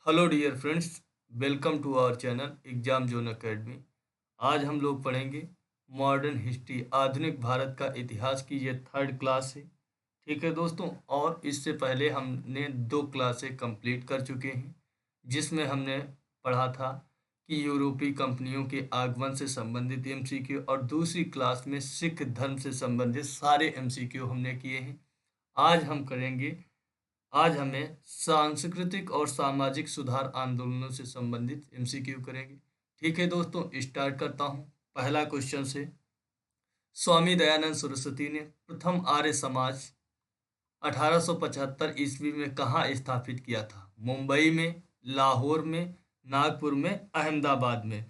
Hello dear friends, welcome to our channel exam zone academy. आज हम लोग पढ़ेंगे मॉडर्न हिस्ट्री, आधुनिक भारत का इतिहास की ये थर्ड क्लास है। ठीक है दोस्तों, और इससे पहले हमने दो क्लासें कंप्लीट कर चुके हैं जिसमें हमने पढ़ा था कि यूरोपीय कंपनियों के आगमन से संबंधित एमसीक्यू, और दूसरी क्लास में सिख धर्म से संबंधित सारे एमसीक्यू हमने किए हैं। आज हम करेंगे आज हमें सांस्कृतिक और सामाजिक सुधार आंदोलनों से संबंधित एमसीक्यू करेंगे। ठीक है दोस्तों, स्टार्ट करता हूँ पहला क्वेश्चन से। स्वामी दयानंद सरस्वती ने प्रथम आर्य समाज 1875 ईस्वी में कहाँ स्थापित किया था? मुंबई में, लाहौर में, नागपुर में, अहमदाबाद में।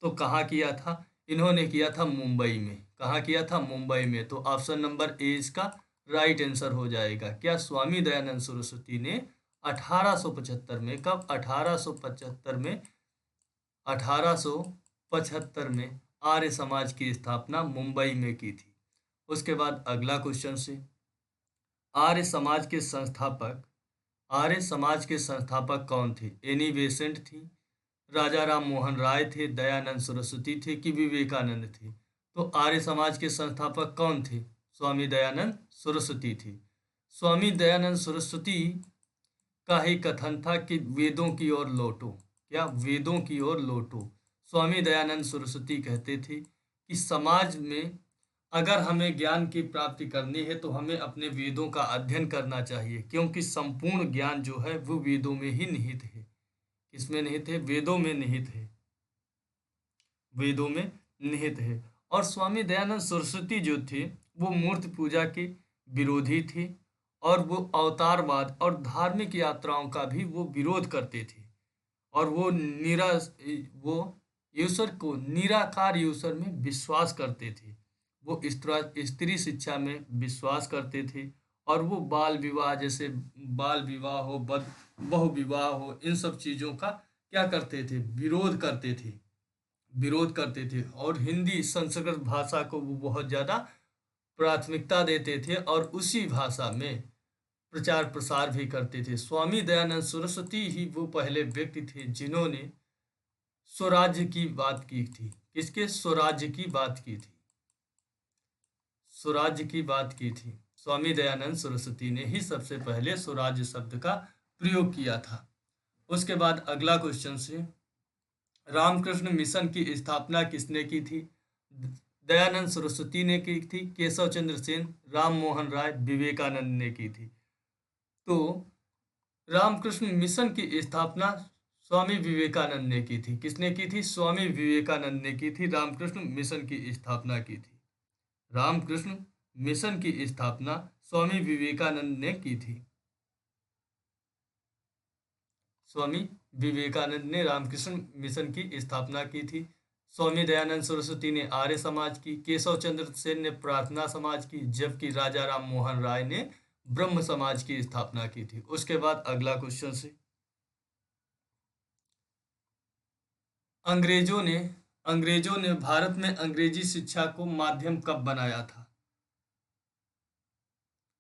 तो कहाँ किया था? इन्होंने किया था मुंबई में। कहाँ किया था? मुंबई में। तो ऑप्शन नंबर ए इसका राइट आंसर हो जाएगा। क्या स्वामी दयानंद सरस्वती ने 1875 में, कब? 1875 में, 1875 में आर्य समाज की स्थापना मुंबई में की थी। उसके बाद अगला क्वेश्चन से, आर्य समाज के संस्थापक आर्य समाज के संस्थापक कौन थे? एनी बेसेंट थी, राजा राम मोहन राय थे, दयानंद सरस्वती थे कि विवेकानंद थे? तो आर्य समाज के संस्थापक कौन थे? स्वामी दयानंद सरस्वती थे। स्वामी दयानंद सरस्वती का ही कथन था कि वेदों की ओर लौटो। क्या? वेदों की ओर लौटो। स्वामी दयानंद सरस्वती कहते थे कि समाज में अगर हमें ज्ञान की प्राप्ति करनी है तो हमें अपने वेदों का अध्ययन करना चाहिए, क्योंकि संपूर्ण ज्ञान जो है वो वेदों में ही निहित है। किसमें निहित है? वेदों में निहित है। वेदों में निहित है। और स्वामी दयानंद सरस्वती जो थे वो मूर्ति पूजा के विरोधी थे, और वो अवतारवाद और धार्मिक यात्राओं का भी वो विरोध करते थे। और वो ईश्वर को, निराकार ईश्वर में विश्वास करते थे। वो स्त्री शिक्षा में विश्वास करते थे। और वो बाल विवाह, जैसे बाल विवाह हो, बहु विवाह हो, इन सब चीज़ों का क्या करते थे? विरोध करते थे। और हिंदी संस्कृत भाषा को वो बहुत ज़्यादा प्राथमिकता देते थे, और उसी भाषा में प्रचार प्रसार भी करते थे। स्वामी दयानंद सरस्वती ही वो पहले व्यक्ति थे जिन्होंने स्वराज्य की बात की थी। किसके? स्वराज्य की बात की थी। स्वराज्य की बात की थी। स्वामी दयानंद सरस्वती ने ही सबसे पहले स्वराज्य शब्द का प्रयोग किया था। उसके बाद अगला क्वेश्चन से, रामकृष्ण मिशन की स्थापना किसने की थी? दयानंद सरस्वती ने की थी, केशव चंद्र सेन, राम मोहन राय, विवेकानंद ने की थी? तो रामकृष्ण मिशन की स्थापना स्वामी विवेकानंद ने की थी। किसने की थी? स्वामी विवेकानंद ने की थी। रामकृष्ण मिशन की स्थापना की थी। रामकृष्ण मिशन की स्थापना स्वामी विवेकानंद ने की थी। स्वामी विवेकानंद ने रामकृष्ण मिशन की स्थापना की थी। स्वामी दयानंद सरस्वती ने आर्य समाज की, केशव चंद्र सेन ने प्रार्थना समाज की, जबकि राजा राम मोहन राय ने ब्रह्म समाज की स्थापना की थी। उसके बाद अगला क्वेश्चन से, अंग्रेजों ने भारत में अंग्रेजी शिक्षा को माध्यम कब बनाया था?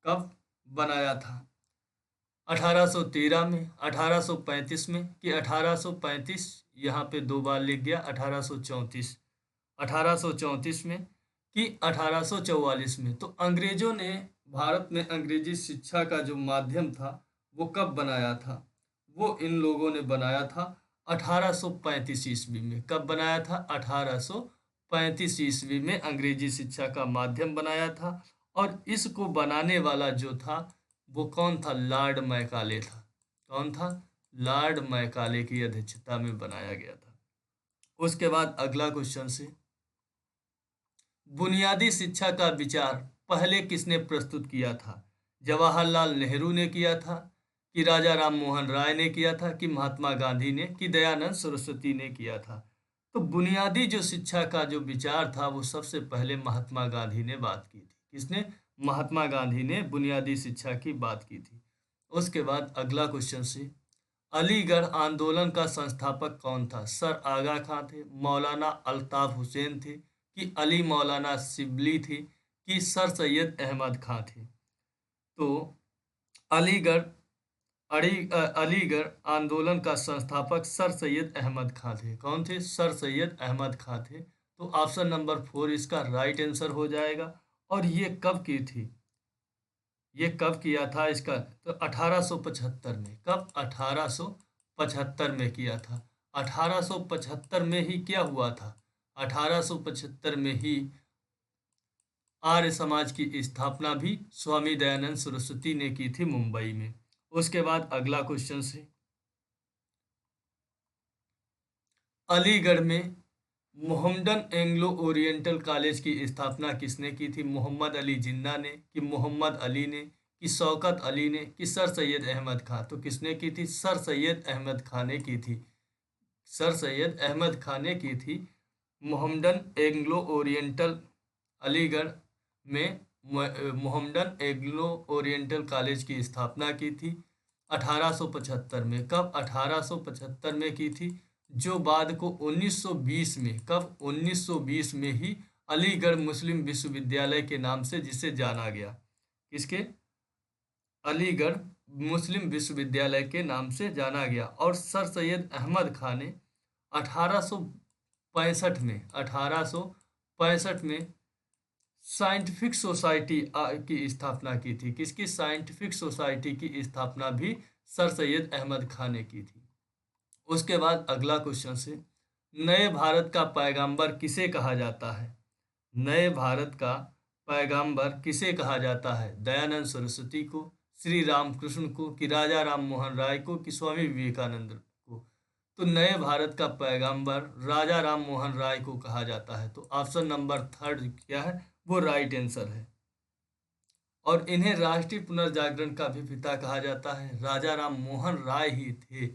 कब बनाया था? 1813 में, 1835 में, कि 1835? यहाँ पे दो बार लिख गया। 1834, 1834 में कि 1844 में? तो अंग्रेजों ने भारत में अंग्रेजी शिक्षा का जो माध्यम था वो कब बनाया था? वो इन लोगों ने बनाया था 1835 ईस्वी में। कब बनाया था? 1835 ईस्वी में अंग्रेजी शिक्षा का माध्यम बनाया था। और इसको बनाने वाला जो था वो कौन था? लॉर्ड मैकाले था। कौन था? लॉर्ड मैकाले की अध्यक्षता में बनाया गया था। उसके बाद अगला क्वेश्चन से, बुनियादी शिक्षा का विचार पहले किसने प्रस्तुत किया था? जवाहरलाल नेहरू ने किया था, कि राजा राम मोहन राय ने किया था, कि महात्मा गांधी ने, कि दयानंद सरस्वती ने किया था? तो बुनियादी जो शिक्षा का जो विचार था वो सबसे पहले महात्मा गांधी ने बात की थी। किसने? महात्मा गांधी ने बुनियादी शिक्षा की बात की थी। उसके बाद अगला क्वेश्चन से, अलीगढ़ आंदोलन का संस्थापक कौन था? सर आगा खां थे, मौलाना अल्ताफ हुसैन थे, कि अली मौलाना शिबली थे, कि सर सैयद अहमद खां थे? तो अलीगढ़ अलीगढ़ आंदोलन का संस्थापक सर सैयद अहमद खां थे। कौन थे? सर सैयद अहमद खां थे। तो ऑप्शन नंबर 4 इसका राइट आंसर हो जाएगा। और ये कब की थी? ये कब किया था इसका? तो 1875 में। कब? 1875 में किया था। 1875 में ही क्या हुआ था? 1875 में ही आर्य समाज की स्थापना भी स्वामी दयानंद सरस्वती ने की थी मुंबई में। उसके बाद अगला क्वेश्चन है, अलीगढ़ में मोहम्मडन एंग्लो ओरिएंटल कॉलेज की स्थापना किसने की थी? मोहम्मद अली जिन्ना ने, कि मोहम्मद अली ने, कि शौकत अली ने, कि सर सैयद अहमद खां? तो किसने की थी? सर सैयद अहमद खां ने की थी। सर सैयद अहमद खां ने की थी। मोहम्मडन एंग्लो ओरिएंटल अलीगढ़ में मोहम्मडन एंग्लो ओरिएंटल कॉलेज की स्थापना की थी 1875 में। कब? 1875 में की थी, जो बाद को 1920 में, कब? 1920 में ही अलीगढ़ मुस्लिम विश्वविद्यालय के नाम से जिसे जाना गया। किसके? अलीगढ़ मुस्लिम विश्वविद्यालय के नाम से जाना गया। और सर सैयद अहमद खान ने 1865 में साइंटिफिक सोसाइटी की स्थापना की थी। किसकी? साइंटिफिक सोसाइटी की स्थापना भी सर सैयद अहमद खान ने की थी। उसके बाद अगला क्वेश्चन से, नए भारत का पैगंबर किसे कहा जाता है? नए भारत का पैगंबर किसे कहा जाता है? दयानंद सरस्वती को, श्री रामकृष्ण को, कि राजा राम मोहन राय को, कि स्वामी विवेकानंद को? तो नए भारत का पैगंबर राजा राम मोहन राय को कहा जाता है। तो ऑप्शन नंबर 3 क्या है? वो राइट आंसर है। और इन्हें राष्ट्रीय पुनर्जागरण का भी पिता कहा जाता है। राजा राम मोहन राय ही थे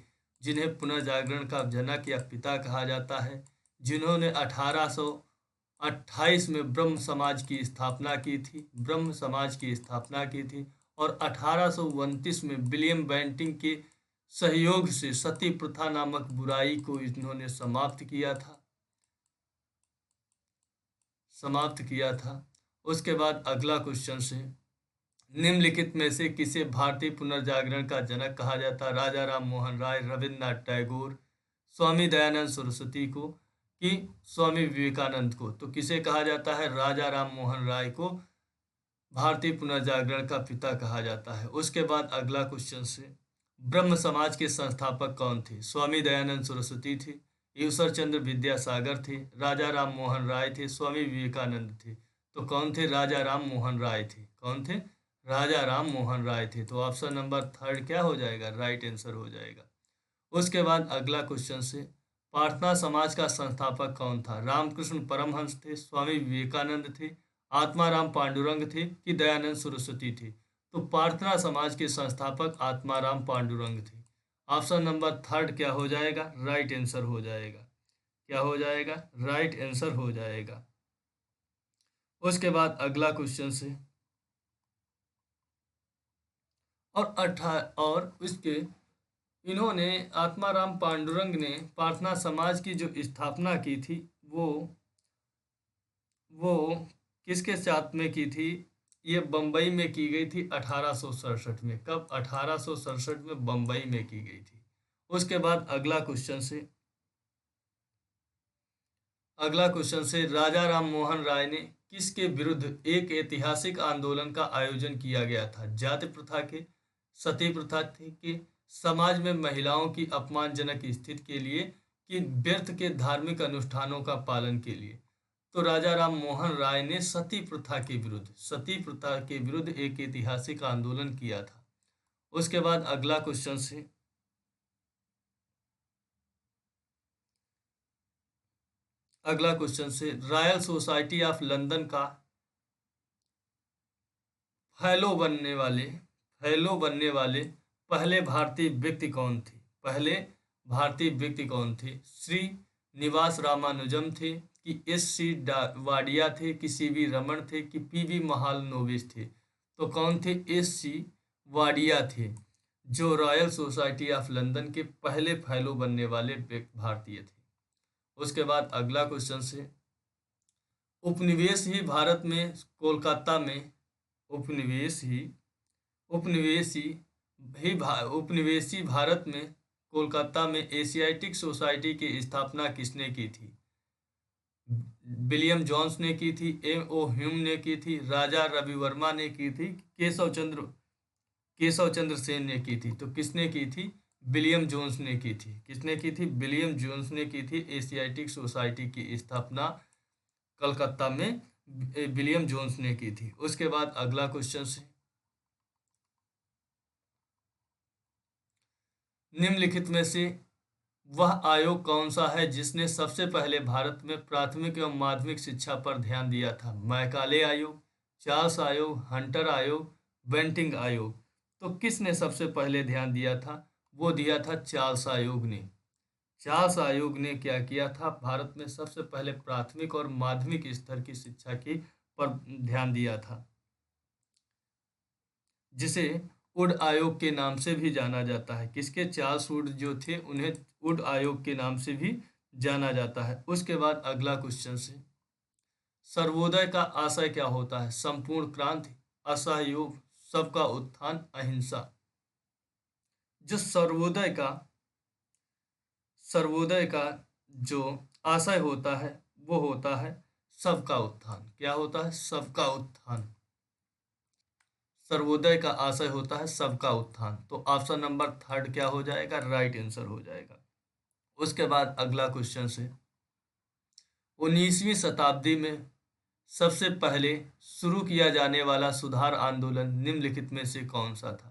जिन्हें पुनर्जागरण का जनक या पिता कहा जाता है, जिन्होंने 1828 में ब्रह्म समाज की स्थापना की थी। ब्रह्म समाज की स्थापना की थी। और 1829 में विलियम बेंटिंग के सहयोग से सती प्रथा नामक बुराई को इन्होंने समाप्त किया था। उसके बाद अगला क्वेश्चन से, निम्नलिखित में से किसे भारतीय पुनर्जागरण का जनक कहा जाता है? राजा राम मोहन राय, रविन्द्रनाथ टैगोर, स्वामी दयानंद सरस्वती को, कि स्वामी विवेकानंद को? तो किसे कहा जाता है? राजा राम मोहन राय को भारतीय पुनर्जागरण का पिता कहा जाता है। उसके बाद अगला क्वेश्चन से, ब्रह्म समाज के संस्थापक कौन थे? स्वामी दयानंद सरस्वती थे, ईश्वर चंद्र विद्यासागर थे, राजा राम मोहन राय थे, स्वामी विवेकानंद थे? तो कौन थे? राजा राम मोहन राय थे। कौन थे? राजा राम मोहन राय थे। तो ऑप्शन नंबर 3 क्या हो जाएगा? राइट आंसर हो जाएगा। उसके बाद अगला क्वेश्चन से, प्रार्थना समाज का संस्थापक कौन था? रामकृष्ण परमहंस थे, स्वामी विवेकानंद थे, आत्माराम पांडुरंग थे, कि दयानंद सरस्वती थे? तो प्रार्थना समाज के संस्थापक आत्माराम पांडुरंग थे। ऑप्शन नंबर 3 क्या हो जाएगा? राइट आंसर हो जाएगा। क्या हो जाएगा? राइट आंसर हो जाएगा। उसके बाद अगला क्वेश्चन से, और इसके इन्होंने, आत्माराम पांडुरंग ने प्रार्थना समाज की जो स्थापना की थी वो किसके साथ में की थी? ये बम्बई में की गई थी 1867 में। कब? 1867 में बम्बई में की गई थी। उसके बाद अगला क्वेश्चन से, राजा राम मोहन राय ने किसके विरुद्ध एक ऐतिहासिक आंदोलन का आयोजन किया गया था? जाति प्रथा के, सती प्रथा के, समाज में महिलाओं की अपमानजनक स्थिति के लिए, कि व्यर्थ के धार्मिक अनुष्ठानों का पालन के लिए? तो राजा राम मोहन राय ने सती प्रथा के विरुद्ध एक ऐतिहासिक आंदोलन किया था। उसके बाद अगला क्वेश्चन से, रॉयल सोसाइटी ऑफ लंदन का फेलो बनने वाले पहले भारतीय व्यक्ति कौन थे? श्री निवास रामानुजम थे, कि एस.सी. वाडिया थे, कि सी.वी. रमन थे, कि पी.वी. महालनोबिस थे? तो कौन थे? एस.सी. वाडिया थे, जो रॉयल सोसाइटी ऑफ लंदन के पहले फेलो बनने वाले भारतीय थे। उसके बाद अगला क्वेश्चन से, उपनिवेश ही भारत में कोलकाता में उपनिवेश ही उपनिवेशी भारत में कोलकाता में एशियाटिक सोसाइटी की स्थापना किसने की थी? विलियम जोन्स ने की थी, A.O. ह्यूम ने की थी, राजा रवि वर्मा ने की थी, केशव चंद्र सेन ने की थी। तो किसने की थी? विलियम जोन्स ने की थी। किसने की थी? विलियम जोन्स ने की थी एशियाटिक सोसाइटी की स्थापना कलकत्ता में विलियम जोन्स ने की थी। उसके बाद अगला क्वेश्चन है, निम्नलिखित में से वह आयोग कौन सा है जिसने सबसे पहले भारत में प्राथमिक एवं माध्यमिक शिक्षा पर ध्यान दिया था? मैकाले आयोग, चार्ल्स आयोग, हंटर आयोग, बेंटिंग आयोग। तो किसने सबसे पहले ध्यान दिया था? वो दिया था चार्ल्स आयोग ने। चार्ल्स आयोग ने क्या किया था? भारत में सबसे पहले प्राथमिक और माध्यमिक स्तर की शिक्षा की पर ध्यान दिया था, जिसे वुड आयोग के नाम से भी जाना जाता है। किसके? चार्ल्स वुड जो थे, उन्हें वुड आयोग के नाम से भी जाना जाता है। उसके बाद अगला क्वेश्चन है, सर्वोदय का आशय क्या होता है? संपूर्ण क्रांति, असहयोग, सबका उत्थान, अहिंसा। जो सर्वोदय का जो आशय होता है वो होता है सबका उत्थान। क्या होता है? सबका उत्थान। सर्वोदय का आशय होता है सबका उत्थान। तो ऑप्शन नंबर 3 क्या हो जाएगा? राइट आंसर हो जाएगा। उसके बाद अगला क्वेश्चन है, 19वीं शताब्दी में सबसे पहले शुरू किया जाने वाला सुधार आंदोलन निम्नलिखित में से कौन सा था?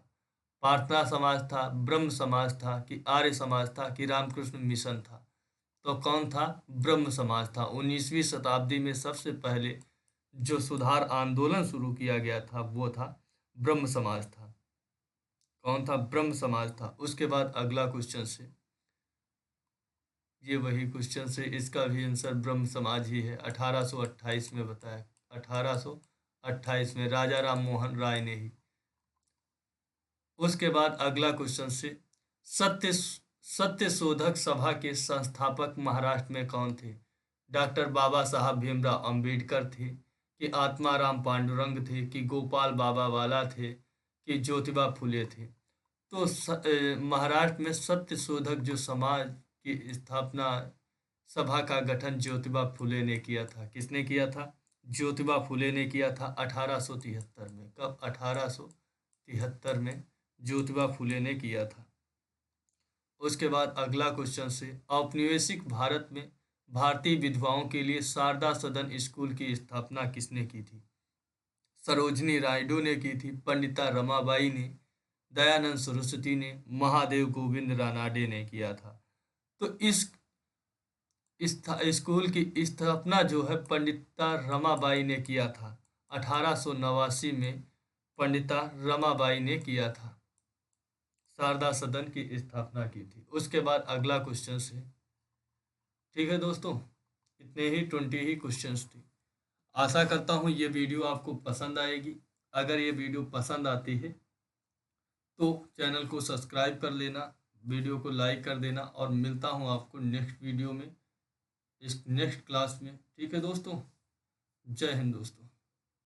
प्रार्थना समाज था, ब्रह्म समाज था, कि आर्य समाज था, कि रामकृष्ण मिशन था? तो कौन था? ब्रह्म समाज था। 19वीं शताब्दी में सबसे पहले जो सुधार आंदोलन शुरू किया गया था वो था ब्रह्म समाज था। कौन था? ब्रह्म समाज था। उसके बाद अगला क्वेश्चन से, ये वही क्वेश्चन से, इसका भी आंसर ब्रह्म समाज ही है। 1828 में बताया, 1828 में राजा राम मोहन राय ने ही। उसके बाद अगला क्वेश्चन से, सत्य शोधक सभा के संस्थापक महाराष्ट्र में कौन थे? डॉक्टर बाबा साहब भीमराव अंबेडकर थे, कि आत्माराम पांडुरंग थे, कि गोपाल बाबा वाला थे, कि ज्योतिबा फुले थे? तो महाराष्ट्र में सत्य शोधक जो समाज की स्थापना सभा का गठन ज्योतिबा फुले ने किया था। किसने किया था? ज्योतिबा फुले ने किया था 1873 में। कब? 1873 में ज्योतिबा फुले ने किया था। उसके बाद अगला क्वेश्चन से, औपनिवेशिक भारत में भारतीय विधवाओं के लिए शारदा सदन स्कूल की स्थापना किसने की थी? सरोजनी नायडू ने की थी, पंडिता रमाबाई ने, दयानंद सरस्वती ने, महादेव गोविंद रानाडे ने किया था? तो इस स्कूल की स्थापना जो है पंडिता रमाबाई ने किया था। 1889 में पंडिता रमाबाई ने किया था, शारदा सदन की स्थापना की थी। उसके बाद अगला क्वेश्चन है, ठीक है दोस्तों, इतने ही 20 ही क्वेश्चंस थे। आशा करता हूँ ये वीडियो आपको पसंद आएगी। अगर ये वीडियो पसंद आती है तो चैनल को सब्सक्राइब कर लेना, वीडियो को लाइक कर देना, और मिलता हूँ आपको नेक्स्ट वीडियो में, इस नेक्स्ट क्लास में। ठीक है दोस्तों, जय हिंद दोस्तों।